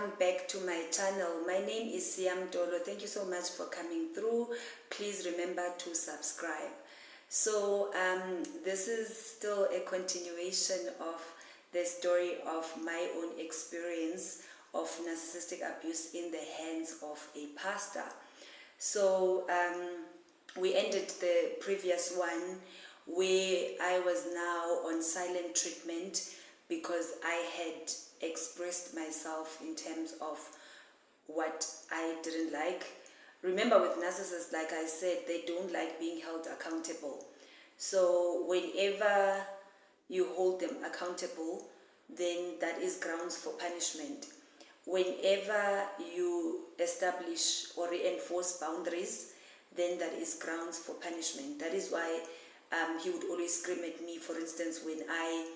welcome back to my channel. My name is Siam Dolo. Thank you so much for coming through. Please remember to subscribe. So this is still a continuation of the story of my own experience of narcissistic abuse in the hands of a pastor. So we ended the previous one where I was now on silent treatment because I had expressed myself in terms of what I didn't like. Remember, with narcissists, like I said, they don't like being held accountable. So whenever you hold them accountable, then that is grounds for punishment. Whenever you establish or reinforce boundaries, then that is grounds for punishment. That is why he would always scream at me, for instance, when I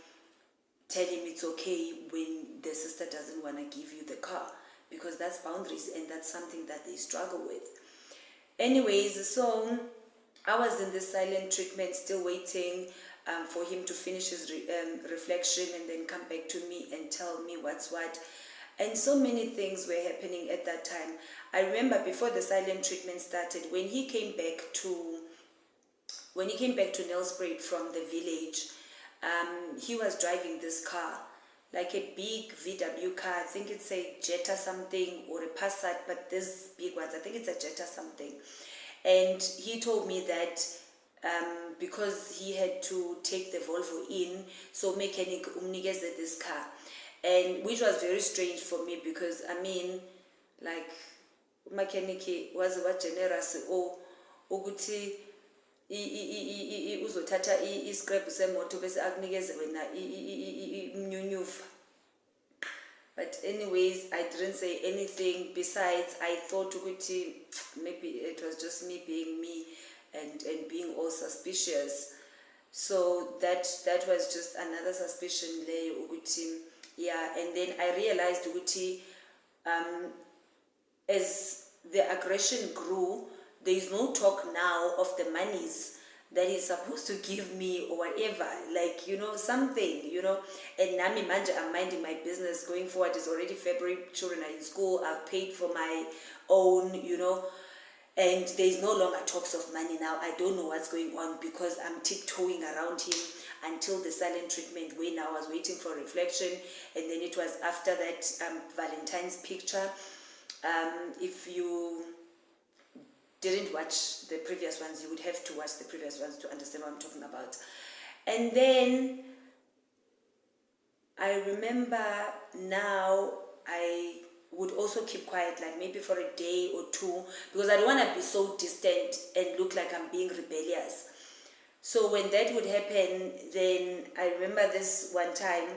tell him it's okay when the sister doesn't want to give you the car, because that's boundaries and that's something that they struggle with. Anyways, so I was in this silent treatment, still waiting for him to finish his reflection and then come back to me and tell me what's what. And so many things were happening at that time. I remember before the silent treatment started, when he came back to Nelspruit from the village, he was driving this car, like a big VW car. I think it's a Jetta something or a Passat, but this big ones, I think it's a Jetta something. And he told me that because he had to take the Volvo in, so mechanic umnikeze this car, and which was very strange for me because I mean, like, mechanic was what generous or ukuthi uzothatha iscrap semoto bese akunikeze wena imnyunyuva. But anyways, I didn't say anything. Besides, I thought ukuthi maybe it was just me being me and being all suspicious. So that was just another suspicion layer ukuthi, yeah. And then I realized ukuthi as the aggression grew, there is no talk now of the monies that he's supposed to give me or whatever, like, you know, something, you know. And nami manje, I'm minding my business. Going forward, it's already February, children are in school, I've paid for my own, you know, and there's no longer talks of money now. I don't know what's going on because I'm tiptoeing around him until the silent treatment, when I was waiting for reflection. And then it was after that Valentine's picture. If you didn't watch the previous ones, you would have to watch the previous ones to understand what I'm talking about. And then I remember now I would also keep quiet, like maybe for a day or two, because I don't want to be so distant and look like I'm being rebellious. So when that would happen, then I remember this one time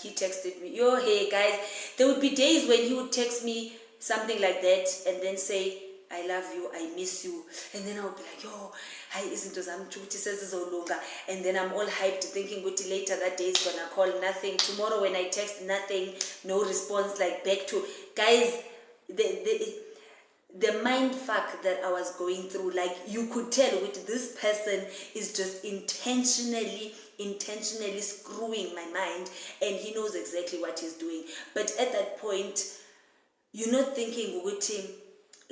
he texted me, yo, hey guys, there would be days when he would text me something like that and then say, I love you, I miss you. And then I would be like, yo, hi, izinto zami chuthi sezizolunga. And then I'm all hyped thinking kuti later that day is gonna call, nothing. Tomorrow when I text, nothing, no response, like back to, guys, the mind fuck that I was going through, like you could tell with this person is just intentionally screwing my mind, and he knows exactly what he's doing. But at that point, you're not thinking with him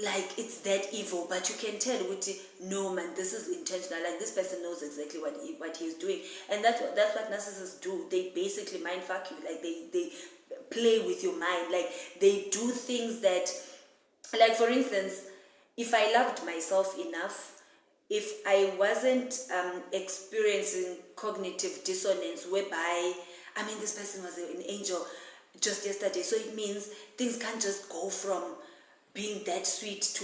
like it's that evil, but you can tell with no man, this is intentional. Like this person knows exactly what he's doing, and that's what narcissists do. They basically mind fuck you. Like they play with your mind. Like they do things that, like for instance, if I loved myself enough, if I wasn't experiencing cognitive dissonance, whereby I mean this person was an angel just yesterday, so it means things can't just go from being that sweet to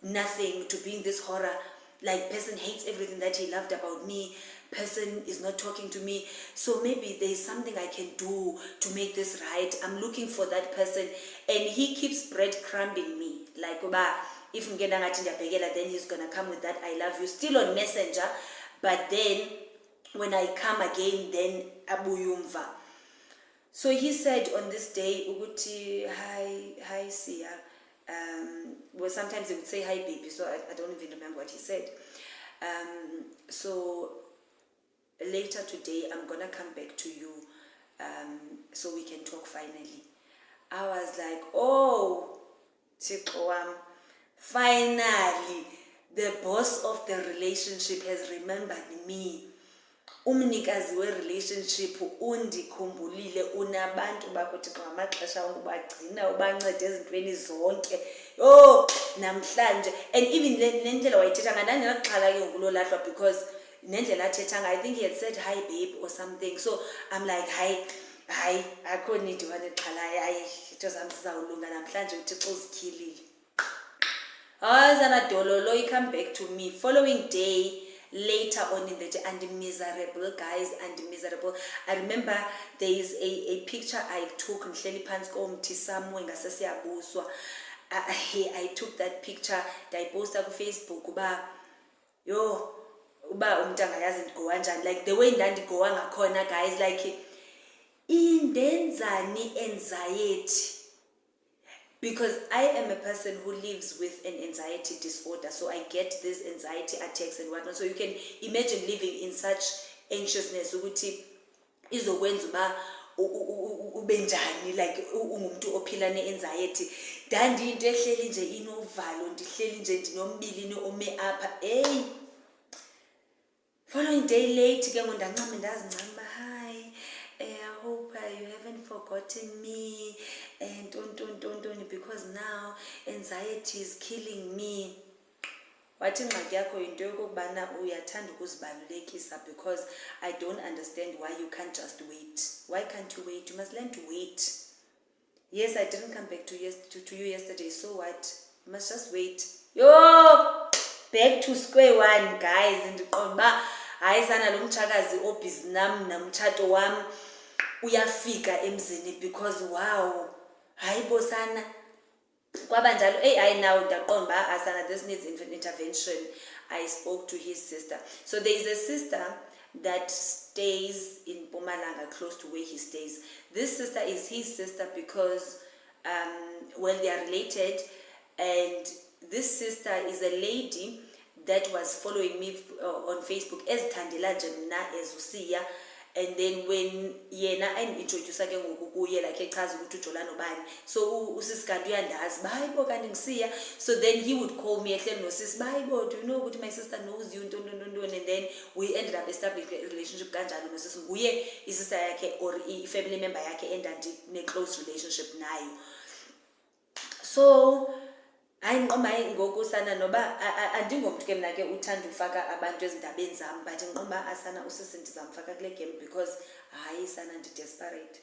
nothing to being this horror. Like person hates everything that he loved about me, person is not talking to me, so maybe there's something I can do to make this right. I'm looking for that person, and he keeps breadcrumbing me, like if ngena ngathi ndiyabhekela, then he's gonna come with that I love you still on Messenger, but then when I come again, then abuyumva. So he said on this day ukuthi, hi Sia. Well, sometimes he would say hi baby, so I don't even remember what he said. So later today I'm gonna come back to you so we can talk finally. I was like, oh, Thixo wam, finally the boss of the relationship has remembered me. Umnikazi we-relationship undikhumbulile, unabantu bakho Thixo ngamaxesha onke ubagcina ubancede ezintweni zonke. Yho, namhlanje. And even le ndlela wayithetha ngandandinakuxhala ke ngoku lahlwa, because nendlela athetha ngayo, I think he had said hi babe or something. So I'm like, hi, akho need wanexhala, hayi into zam zizawulunga namhlanje uThixo uzityhilile. Zana dololo, you come back to me following day. Later on in the day, and miserable, guys, and miserable. I remember there is a picture I took in somewhere Abuswa. I took that picture, I posted on Facebook. Like the way that go on corner, guys, like indenzani anxiety. Because I am a person who lives with an anxiety disorder, so I get this anxiety attacks and whatnot. So you can imagine living in such anxiousness. Ukuthi izokwenza uba ube njani, like ungumuntu ophila ne-anxiety. Dandi into ehleli nje inovalo, ndihleli nje ndinombilini ome apha. Hey, following day late ke ngondancame ndazincama, hi, I hope you haven't forgotten me, and don't, because now anxiety is killing me. Wathi ingxaki yakho yinto yokubana uyathanda ukuzibalulekisa, because I don't understand why you can't just wait. Why can't you wait? You must learn to wait. Yes, I didn't come back to you yesterday, so what? You must just wait. Yo, back to square one, guys. Ndiqonda uba hayi sana lo mtshakazi obhizi nam namtshato wam uyafika emzini, because wow, hayi bosana kwaba njalo. I now ndaqonda uba asana, this needs intervention. I spoke to his sister. So there is a sister that stays in Mpumalanga, close to where he stays. This sister is his sister because well, they are related, and this sister is a lady that was following me on Facebook as Tandela Jemna as Usia. And then when yena introduce ke ngoku kuye like echaza ukuthi ujolano bani, so usisikanti uyandazi bayibo kanti ngisiya. So then he would call me ehleli nosisi bayibo, do you know ukuthi my sister knows you, and then we ended up establishing a relationship kanjalo nosisi, nguye isister yakhe or family member yakhe and close relationship nayo. So ayinqoma ngoku sana noba andingomntu ke mna ke uthanda ufaka abantu ezindabeni zam, but inqoma asana usisi ndizamfaka kule game because hayi sana ndi-desperate.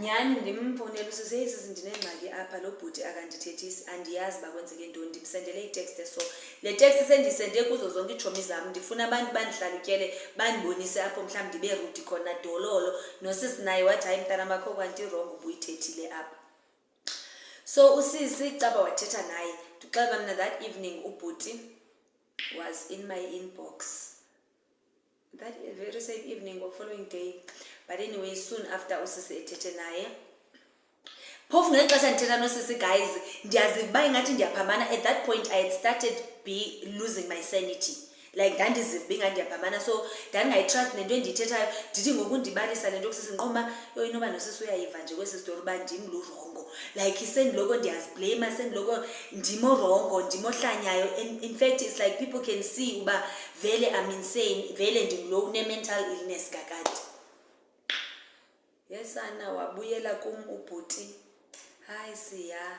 Nyani ndimfonela usisi, hey sisi ndinengxaki apha, lo bhuti akandithethisi, andiyazi uba kwenzeke ntoni, ndimsendele itext. So le text sendisende kuzo zonke iitshomi zam, ndifuna abantu bandihlalutyele bandibonise apho mhlawumbi ndibe rude khona dololo. Nosisi naye wathi hayi mntana makho kwanti wrong ubuyithethile apha. So usisi caba wathetha naye, tuxela mna that evening ubhuti was in my inbox. That very same evening or following day, but anyway, soon after usisi ethethe naye, phofu ngexesha ndithetha nosisi, guys, ndiyaziva uba ingathi ndiyaphambana. At that point I had started losing my sanity, like ndandiziva uba ingathi ndiyaphambana. So ndandingayitrust nento endiyithethayo, ndithi ngoku ndibalisa le nto kusisi nqoma yo inoba nosisi uyayiva nje kwesi story uba ndim lurongo, like sendiloko ndiyaziblame, sendiloko ndimorongo, ndimohlanyayo. And in fact it's like people can see uba vele I'm insane, vele ndingulo une-mental illness kakade. Yes ana wabuyela kum ubhuti, hi siya,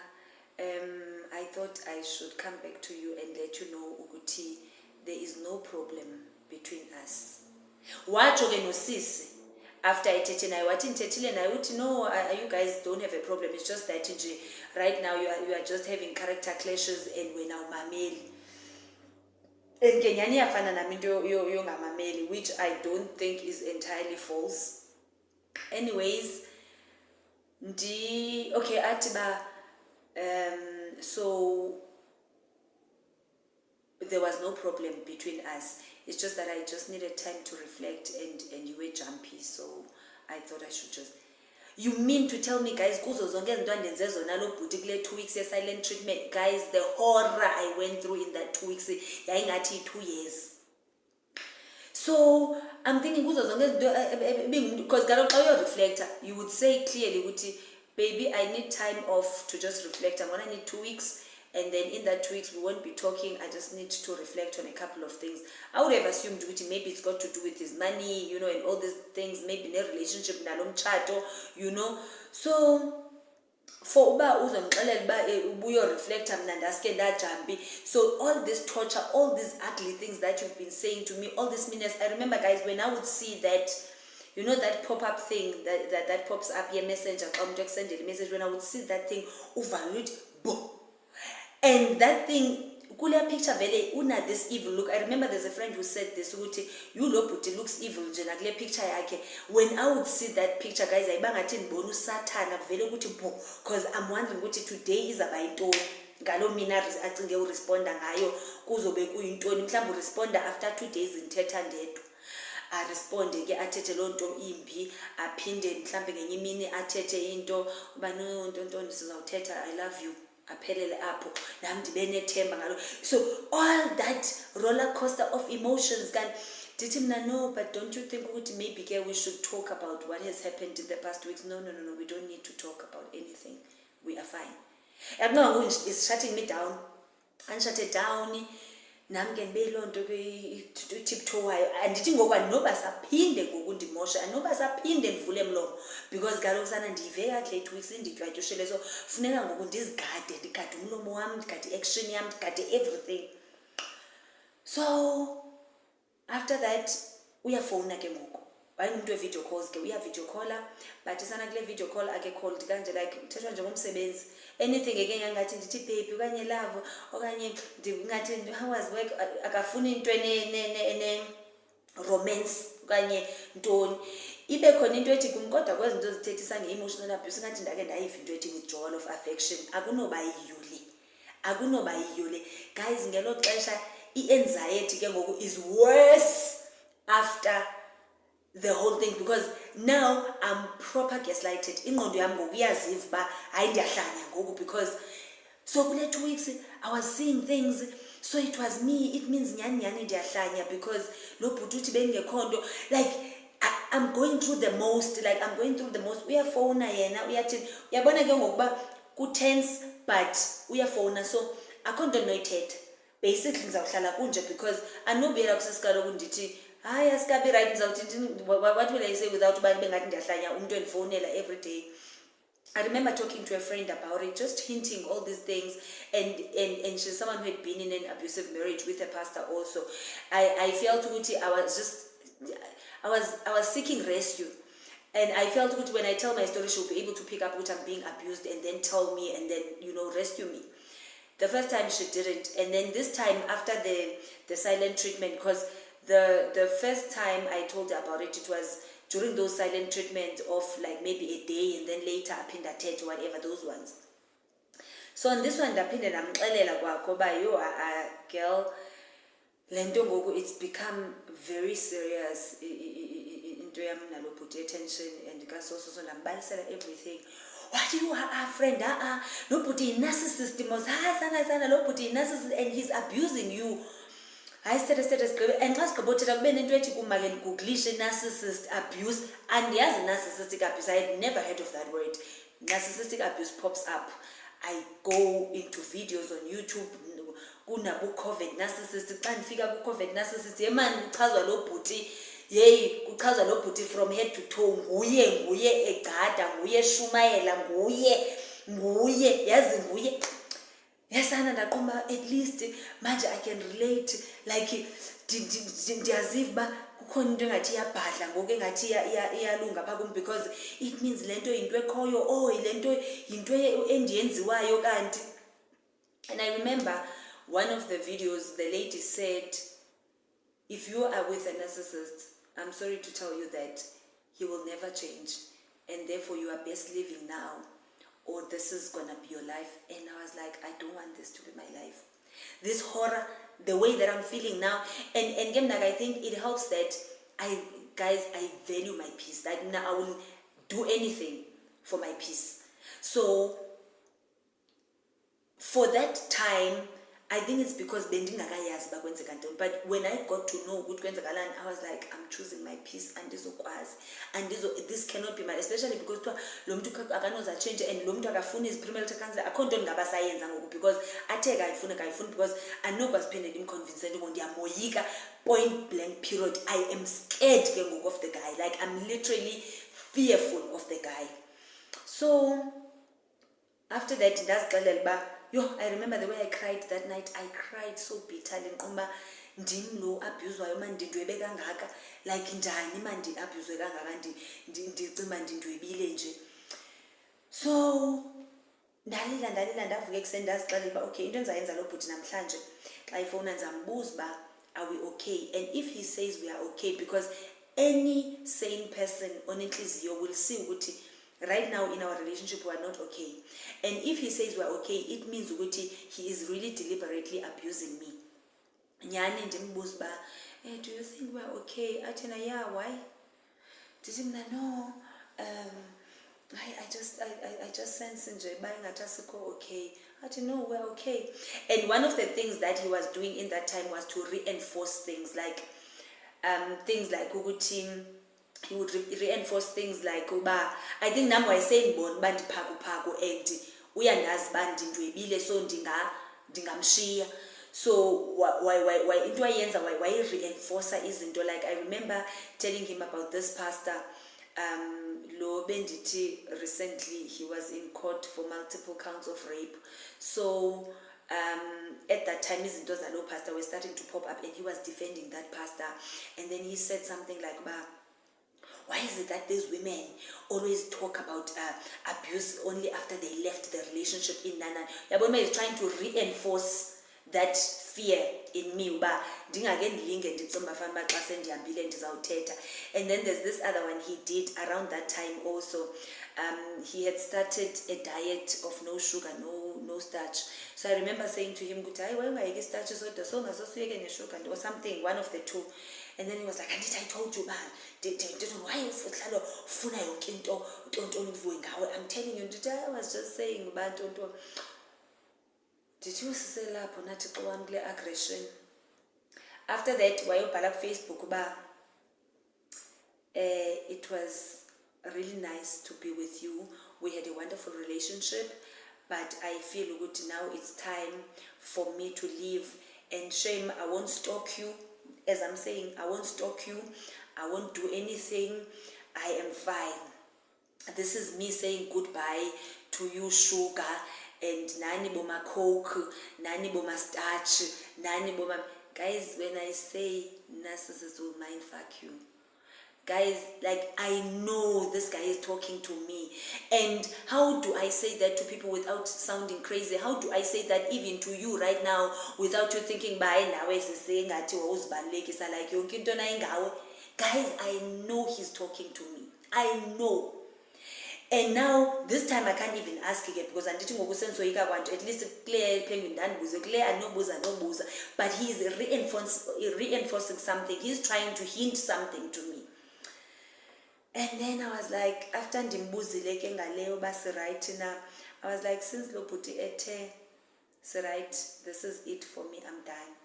I thought I should come back to you and let you know ukuthi there is no problem between us. Watsho ke nosisi after ithethe naye, wathi ndithethile naye uthi no, you guys don't have a problem, it's just that nje right now you are just having character clashes and wena umameli. And ke nyani iyafana nami into yongamameli, which I don't think is entirely false. Anyways, okay atiba, so there was no problem between us. It's just that I just needed time to reflect, and you were jumpy, so I thought I should just. You mean to tell me, guys, kuzo zonke izinto andenze zona lo bhuti kule 2 weeks silent treatment, guys, the horror I went through in that 2 weeks yayingathi 2 years. So I'm thinking because your reflector, you would say clearly, baby, I need time off to just reflect. I'm gonna need 2 weeks, and then in that 2 weeks we won't be talking. I just need to reflect on a couple of things. I would have assumed maybe it's got to do with his money, and all these things, maybe in a relationship, nalom chato, So for uba uzongixelela uba ubuyoreflecta mna ndaske ndajambi, so all this torture, all these ugly things that you've been saying to me, all this meanness. I remember, guys, when I would see that, that pop-up thing that pops up here, messenger, send a message, when I would see that thing, uvalute, boom, and that thing, kule picture vele una this evil look. I remember there's a friend who said this, you lo bhuti looks evil nje nakule picture yakhe. When I would see that picture, guys, ayibangathi ndibona uSathana kuvele ukuthi bo, because I'm wondering ukuthi today is about into ngalo mina acinge uresponda ngayo kuzobe kuyintoni, mhlawumbe uresponda after 2 days ngithetha ndedwa. Aresponde ke athethe lo nto imbi, aphinde mhlawumbe ngenye imini athethe into uba no nto sizawuthetha, I love you, aphelele apho nami ndibe nethemba ngalo. So all that roller coaster of emotions, kan dithi mna, no, but don't you think ukuthi maybe we should talk about what has happened in the past weeks? No, we don't need to talk about anything, we are fine. And no, it's shutting me down, and shut it down. Nami ke ndibe loo nto ke tiptoewayo, andithi ngoku andinoba saphinde ngoku ndimoshe, andinoba saphinde ndivule mlomo, because kaloku sana ndiyive kakuhle 2 weeks nditywatyushele, so funeka ngoku ndizigade, ndigade umlomo wam, ndigade i-action yam, ndigade everything. So after that uyafowuna ke ngoku, wayengumntu we-video calls ke, uyavideo calla, but sana kule video call ake called kanje, like kuthethwa njengomsebenzi, anything again ngathi ndithi baby okanye love okanye ngathi how was work, akafuni into ene romance okanye ntoni, ibe khona into ethi kum, kodwa kwezi zinto zithethisa nge-emotional abuse ngathi ndake ndayiva into ethi withdrawal of affection. Akunoba yiyo le guys. Ngelo xesha i-anxiety ke ngoku is worse after the whole thing, because now I'm proper gaslighted. Ingqondo yam ngoku iyaziva uba hayi ndiyahlanya ngoku, because so kule 2 weeks I was seeing things, so it was me, it means nyani ndiyahlanya, because lo bhuti uthi bengekho nto, like I'm going through the most, uyafowuna yena uyathini, uyabona ke ngokuba ku-tense but uyafowuna, so akho nto ndinoyithetha, basically ndizawuhlala kunje, because andinobuyela kusesikaloku ndithi hayi asikabi right, ndizawuthi what will I say without uba bengathi ndiyahlanya umntu endifowunela every day. I remember talking to a friend about it, just hinting all these things, and she's someone who had been in an abusive marriage with a pastor also. I felt I was seeking rescue, and I felt when I tell my story she'll be able to pick up what I'm being abused and then tell me and then rescue me. The first time she didn't, and then this time after the silent treatment, because the first time I told her about it was during those silent treatments of like maybe a day, and then later aphinda athethe, whatever those ones. So on this one ndaphinde ndamxelela kwakho ba yo girl, lento ngoku it's become very serious, into yam nalo bhuti attention, and kasoso ndambalisela everything. What do you friend? No bhuti narcissist, mos sana lo bhuti narcissist, and he's abusing you. I status and ask about it. I've been into it narcissist abuse, and yes, narcissistic abuse. I had never heard of that word. Narcissistic abuse pops up. I go into videos on YouTube. Kunabu COVID narcissist. Can't figure out COVID narcissist. Yeah, man, kuchazwa lo bhuti. Yey, kuchazwa lo bhuti from head to toe. Nguye egada, nguye shumayela, nguye yazi nguye. Yes, ndaqomba at least manje I can relate, like ndiyaziva uba kukhona into engathi iyabhadla ngoku engathi iyalunga phaa kum, because it means le nto yinto ekhoyo, le nto yinto endiyenziwayo kanti. And I remember one of the videos, the lady said, if you are with a narcissist, I'm sorry to tell you that he will never change, and therefore you are best living now, or this is gonna be your life. And I was like, I don't want this to be my life. This horror, the way that I'm feeling now, and I think it helps that I value my peace. Like now I will do anything for my peace. So for that time, I think it's because bendingakayazi uba kwenzeka ntoni, but when I got to know ukuthi kwenzekalani, I was like, I'm choosing my peace, andizokwazi, this cannot be mine, especially because kuthiwa lo muntu akanoza change, and lo muntu akafuni izi-premarital counselling, akho nto ndingaba sayenza ngoku, because athe kayifuni, because andinokwazi phinde ndimconvince ngoku, ndiyamoyika, point blank period. I am scared ke ngoku of the guy, like I'm literally fearful of the guy. So after that, ndazixelela uba, I remember the way I cried that night. I cried so bitterly. Ngoba ndim lo abuzwayo man ndindwebe kangaka, like njani man ndi-abuzwe kangaka, ndicima ndindwebile nje. So ndalila ndavuka ekuseni ndazixelela uba okay, into endizayenza lo bhuti namhlanje xa ifowuna ndizambuza uba are we okay, and if he says we are okay, because any sane person onentliziyo will see ukuthi right now in our relationship we are not okay, and if he says we are okay, it means ukuthi he is really deliberately abusing me. Nyani ndimbuza uba do you think we are okay? Athina, yeah, why? Ndithi mna no, I just sense nje uba ingathi asikho okay. Athi no, we're okay. And one of the things that he was doing in that time was to reinforce things like ukuthi he would reinforce things like uba, I think nami wayesendibona uba ndiphakuphako and uyandazi uba ndindwebile, so ndingamshiya. So why into ayenza reinforce izinto. Like I remember telling him about this pastor, lo bendithi recently he was in court for multiple counts of rape. So at that time izinto zalo pastor were starting to pop up, and he was defending that pastor, and then he said something like, why is it that these women always talk about abuse only after they left the relationship in Nana? Yabona is trying to reinforce that fear in me uba ndingake ndilinge ndicimba fanele uba xa sendihambile ndizawuthetha. And then there's this other one he did around that time also. He had started a diet of no sugar, no starch. So I remember saying to him, why ungayeki starch sodwa, so ungasosiyeke neshuga or something, one of the two. And then he was like, Anita, I told you, man, why uhlalo ufuna yonke into utontoni uvuke ngawe? I'm telling you, I was just saying uba ntonto, did you see lapho nathi xa wami kule aggression? After that, wayobhala ku-Facebook uba it was really nice to be with you. We had a wonderful relationship, but I feel ukuthi now it's time for me to leave. And shame, I won't stalk you. As I'm saying, I won't stalk you. I won't do anything. I am fine. This is me saying goodbye to you, sugar, and nani boma coke, nani boma starch, nani boma. Guys, when I say narcissists will mind fuck you, guys, like I know this guy is talking to me, and how do I say that to people without sounding crazy? How do I say that even to you right now without you thinking by now is saying that like yonke into nayo? Guys, I know he's talking to me. I know. And now this time I can't even ask again because I'm teaching ngokusensoyika kwanto, at least clear penguin ndandibuze clear anobuza, but he is reinforcing something. He's trying to hint something to me. And then I was like, after ndimbuzile ke ngaleyo basi right now, I was like, since lo bhuti ethe right, this is it for me, I'm done.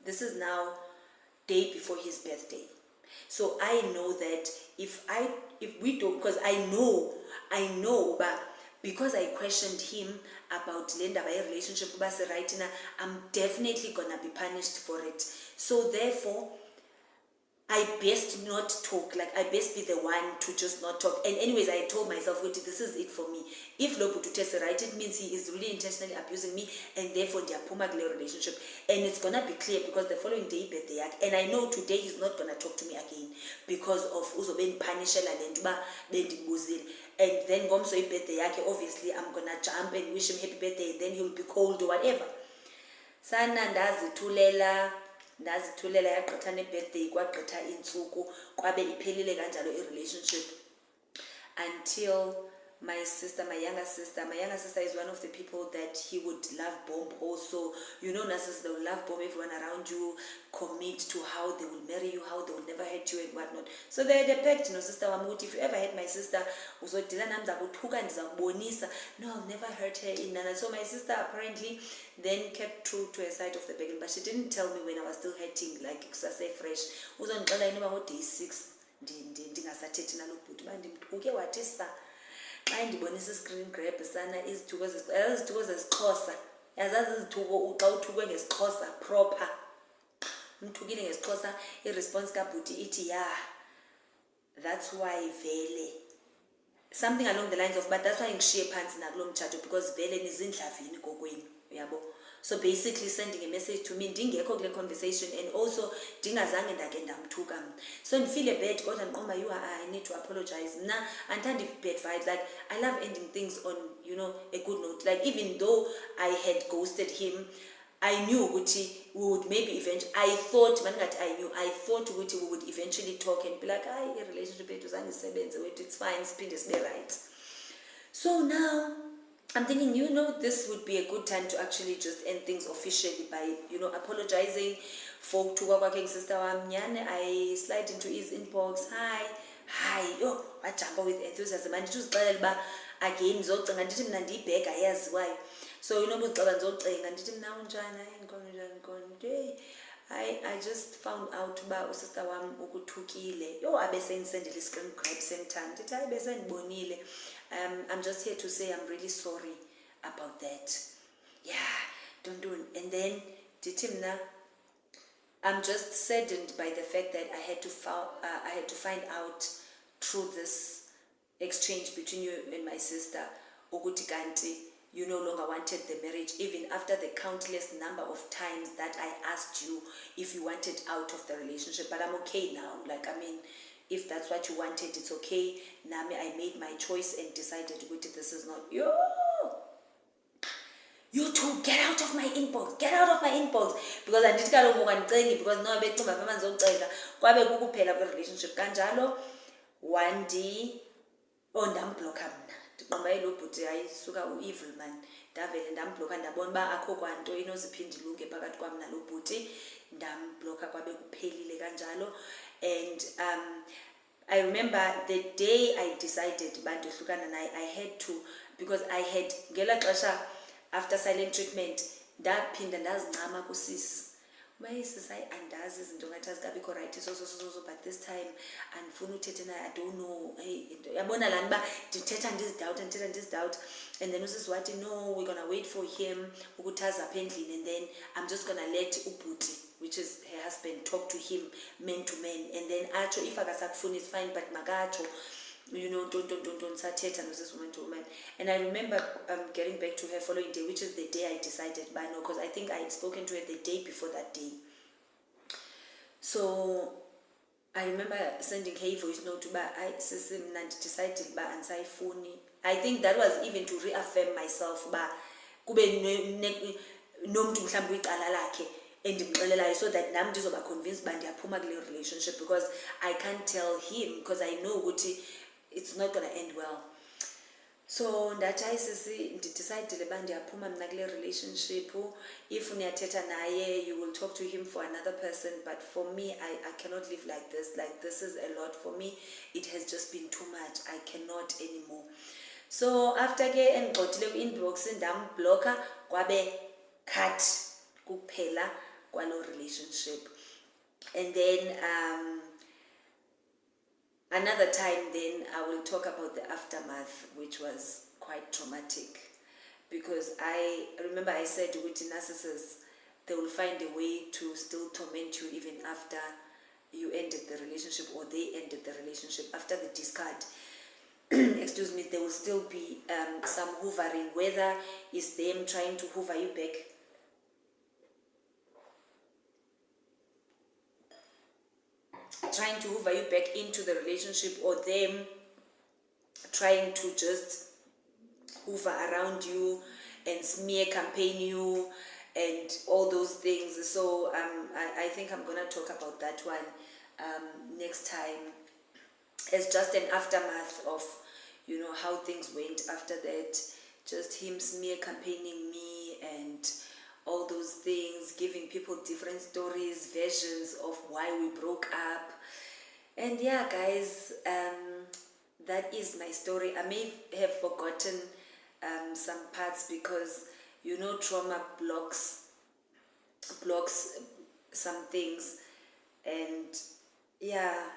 This is now day before his birthday. So I know that if we don't, because I know, but because I questioned him about Linda by relationship right now, I'm definitely gonna be punished for it. So therefore, I best not talk, like I best be the one to just not talk. And anyways, I told myself, wait, this is it for me. If Lobu to test right, it means he is really intentionally abusing me, and therefore they are pumagle relationship. And it's gonna be clear because the following day birthday, and I know today he's not gonna talk to me again because of uzo being punished and then gomso birthday, obviously I'm gonna jump and wish him happy birthday, then he'll be cold or whatever. Sana ndazithulela yagqitha ne-birthday kwagqitha intsuku kwabe iphelile kanjalo i-relationship until my sister, my younger sister. My younger sister is one of the people that he would love bomb also. You know, nurses, they will love bomb everyone around you, commit to how they will marry you, how they will never hurt you and whatnot. So they had a pact, you know, sister Wamuti, if you ever hurt my sister, no, I'll never hurt her in Nana. So my sister apparently then kept true to her side of the bargain, but she didn't tell me when I was still hurting, like, say fresh. Uzongixela inoba ngo-day 6 ndingasathethi nalo bhuti uba ndimthuke wathi sa xa ndibonisa i-screen grab sana izithuko zesixhosa yazazi izithuko xa uthukwe ngesixhosa proper umthukile ngesixhosa i-response kabhuti ithi that's why vele something along the lines of, but that's why ngishiye phansi nakulo mtshato, because vele nizindlavini kokwenu uyabo. So basically sending a message to me ndingekho kule conversation, and also ndingazange ndake ndamthuka mna. So ndifile bad kodwa ndiqomba I need to apologize. Mna andithandi bad vibes, like I love ending things on, you know, a good note. Like even though I had ghosted him, I knew ukuthi we would maybe eventually, I thought ukuthi we would eventually talk and be like, a relationship yethu zange isebenze wethu, it's fine, siphinde sibe right. So now I'm thinking, you know, this would be a good time to actually just end things officially by, you know, apologizing for ukuthuka kwakhe sister wami. I slide into his inbox, hi, yo, wajumpa with enthusiasm, and ndizixelela uba again ndizocinga ndithi mna ndiyibheka yaziwayo. So you know, bucala ndizocinga ndithi mna unjani, njani. I just found out uba usister wami ukuthukile. Yo, abesendisendela i-screen grab same time. Ndithi hayi besendibonile. I'm just here to say I'm really sorry about that. Don't do it. And then ndithi I'm just saddened by the fact that I had to find out through this exchange between you and my sister ukuthi kanti you no longer wanted the marriage, even after the countless number of times that I asked you if you wanted out of the relationship. But I'm okay now. Like, I mean, if that's what you wanted, it's okay. Nami, I made my choice and decided this is not you. You two, get out of my inbox. Get out of my inbox. Because I did because no becuma mama ngizocela kwabe kukuphela kwe relationship kanjalo one day ndamblocker mna. Ndiqomba lo bhuti ayisuka u-evil man. Ndavele ndamblocker ndabona uba akho kwanto inoziphinda ilunge phakathi kwami nalo bhuti. Ndamblocker kwabe kuphelile kanjalo. And I remember the day I decided I had to, because I had ngela xesha after silent treatment ndaphinda ndazincama kusisi mayisisi andazi izinto ngathi azikabikho right so but this time andifuna uthetha naye, I don't know, yabona lana uba ndithetha ndizidoubt and then usisi wathi no, we're gonna wait for him ukuthi aze apha endlini, and then I'm just gonna let ubhuti, which is her husband, talk to him man to man, and then acho if akasakufuni it's fine, but makacho, you know, don't sathetha nosisi woman to woman. And I remember getting back to her following day, which is the day I decided by no, because I think I had spoken to her the day before that day. So I remember sending her a voice note to I decided ba ansayifuni. I think that was even to reaffirm myself ba kube nomuntu mhlawumbe uyicala lakhe endimxelelayo, so that nam ndizoba convinced ba ndiyaphuma kule relationship, because I can't tell him, because I know ukuthi it's not going to end well. So ndathi ayisisi ndidecidile ba ndiyaphuma mna kule relationship. If uniyathetha naye, you will talk to him for another person, but for me I cannot live like this is a lot for me. It has just been too much. I cannot anymore. So after ke engigqothile ku-inbox ndamblocker kwabe cut kuphela kwalo relationship. And then another time then I will talk about the aftermath, which was quite traumatic, because I remember I said with narcissists, they will find a way to still torment you even after you ended the relationship, or they ended the relationship. After the discard, excuse me, there will still be some hoovering, whether it's them trying to hoover you back, into the relationship, or them trying to just hoover around you and smear campaign you and all those things. So I think I'm gonna talk about that one next time, as just an aftermath of, you know, how things went after that. Just him smear campaigning me and all those things, giving people different stories, versions of why we broke up. And yeah, guys, that is my story. I may have forgotten some parts because, you know, trauma blocks some things. And yeah.